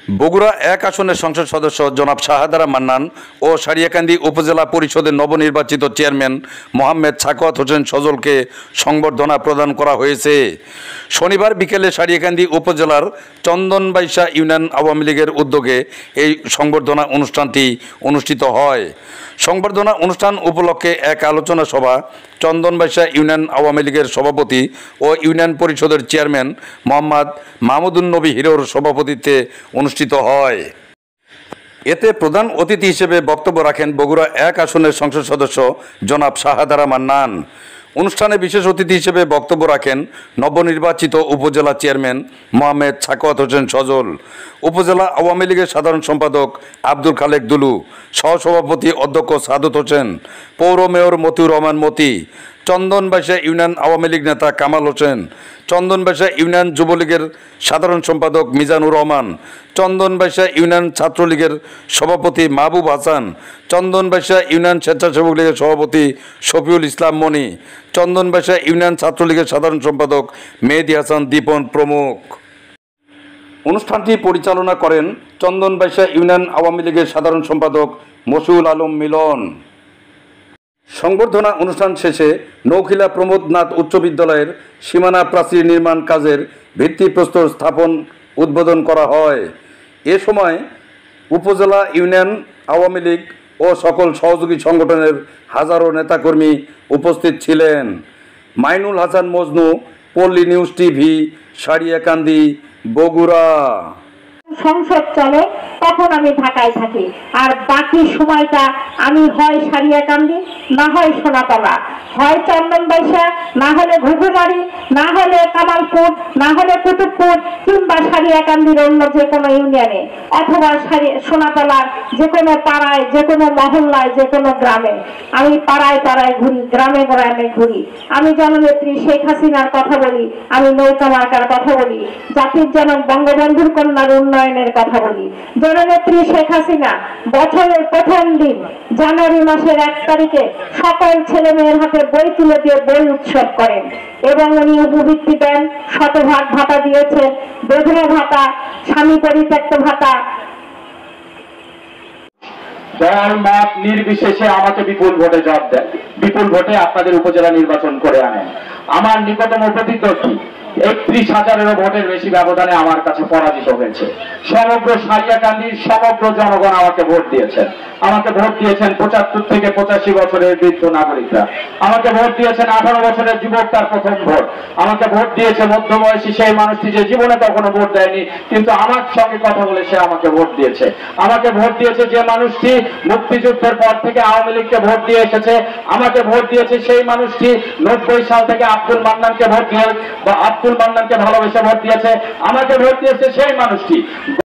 বগুড়া এক আসনের সংসদ সদস্য জনাব শাহাদারা মান্নান ও সারিয়াকান্দি উপজেলা পরিষদের নবনির্বাচিত চেয়ারম্যান মোহাম্মদ সাখাওয়াত হোসেন সজলকে সংবর্ধনা প্রদান করা হয়েছে। শনিবার বিকেলে সারিয়াকান্দি উপজেলার চন্দনবাইশা ইউনিয়ন আওয়ামী লীগের উদ্যোগে এই সংবর্ধনা অনুষ্ঠানটি অনুষ্ঠিত হয়। সংবর্ধনা অনুষ্ঠান উপলক্ষে এক আলোচনা সভা চন্দনবাইশা ইউনিয়ন আওয়ামী লীগের সভাপতি ও ইউনিয়ন পরিষদের চেয়ারম্যান মোহাম্মদ মাহমুদুন নবী হিরোর সভাপতিত্বে অনুষ্ঠিত হয়। এতে প্রধান অতিথি হিসেবে বক্তব্য রাখেন বগুড়া এক আসনের সংসদ সদস্য জনাব শাহাদারা মান্নান। অনুষ্ঠানে বিশেষ অতিথি হিসেবে বক্তব্য রাখেন নবনির্বাচিত উপজেলা চেয়ারম্যান মোহাম্মদ সাখাওয়াত হোসেন সজল, উপজেলা আওয়ামী লীগের সাধারণ সম্পাদক আব্দুল খালেক দুলু, সহসভাপতি অধ্যক্ষ সাদত হোসেন, পৌর মেয়র মতিউর রহমান মতি, চন্দনবাইশা ইউনিয়ন আওয়ামী লীগ নেতা কামাল হোসেন, চন্দনবাইশা ইউনিয়ন যুবলীগের সাধারণ সম্পাদক মিজানুর রহমান, চন্দনবাইশা ইউনিয়ন ছাত্রলীগের সভাপতি মাহবুব হাসান, চন্দনবাইশা ইউনিয়ন স্বেচ্ছাসেবক লীগের সভাপতি শফিউল ইসলাম মনি, চন্দনবাইশা ইউনিয়ন ছাত্রলীগের সাধারণ সম্পাদক মেহেদি হাসান দীপন প্রমুখ। অনুষ্ঠানটি পরিচালনা করেন চন্দনবাইশা ইউনিয়ন আওয়ামী লীগের সাধারণ সম্পাদক মশিউল আলম মিলন। সংবর্ধনা অনুষ্ঠান শেষে নৌখিলা প্রমোদনাথ উচ্চ বিদ্যালয়ের সীমানা প্রাচীর নির্মাণ কাজের ভিত্তিপ্রস্তর স্থাপন উদ্বোধন করা হয়। এ সময় উপজেলা ইউনিয়ন আওয়ামী লীগ ও সকল সহযোগী সংগঠনের হাজারো নেতাকর্মী উপস্থিত ছিলেন। মাইনুল হাসান মজনু, পল্লী নিউজ টিভি, সারিয়াকান্দি, বগুড়া। সংসদ চলে তখন আমি ঢাকায় থাকি, আর বাকি সময়টা আমি হয় সারিয়াকান্দি, না হয় সোনাতলা, হয় চন্দনবাইশা, না হলে ঘুঘুমারি, না হলে কামালপুর, না হলে কুতুবপুর, কিংবা সারিয়াকান্দির অন্য যে কোনো ইউনিয়নে, অথবা সোনাতলার যে কোনো পাড়ায়, যে কোনো মহল্লায়, যে কোনো গ্রামে। আমি পাড়ায় পাড়ায় ঘুরি, গ্রামে গ্রামে ঘুরি। আমি জননেত্রী শেখ হাসিনার কথা বলি, আমি নৌকা মার্কার কথা বলি, জাতির জনক বঙ্গবন্ধুর কন্যার উন্নয়নের কথা বলি। জননেত্রী শেখ হাসিনা বছরের প্রথম দিন জানুয়ারি মাসের 1 তারিখে সকল ছেলে মেয়ের হাতে বই তুলে দিয়ে বই উৎসব করেন এবং উনি উপবৃত্তি দেন, শতভাগ ভাতা দিয়েছেন, বেধবা ভাতা, স্বামী পরিত্যক্ত ভাতা। দল মত নির্বিশেষে আমাকে বিপুল ভোটে জবাব দেন, বিপুল ভোটে আপনাদের উপজেলা নির্বাচন করে আনেন। আমার নিকটতম প্রতিদ্বন্দ্বী 31,000-এরও ভোটের বেশি ব্যবধানে আমার কাছে পরাজিত হয়েছে। সমগ্র সারিয়াকান্দির সমগ্র জনগণ আমাকে ভোট দিয়েছেন। আমাকে ভোট দিয়েছেন 75 থেকে 85 বছরের বৃদ্ধ নাগরিকরা। আমাকে ভোট দিয়েছেন 18 বছরের যুবক, তার প্রথম ভোট। আমাকে ভোট দিয়েছে মধ্যবয়সী সেই মানুষটি যে জীবনে কখনো ভোট দেয়নি, কিন্তু আমার সঙ্গে কথা বলে সে আমাকে ভোট দিয়েছে। আমাকে ভোট দিয়েছে যে মানুষটি মুক্তিযুদ্ধের পর থেকে আওয়ামী লীগকে ভোট দিয়ে এসেছে। আমাকে ভোট দিয়েছে সেই মানুষটি 90 সাল থেকে আব্দুল মান্নানকে ভোট দিয়ে বা আব্দুল মান্নানকে ভালোবেসে ভোট দিয়েছে। আমাকে ভোট দিয়েছে সেই মানুষটি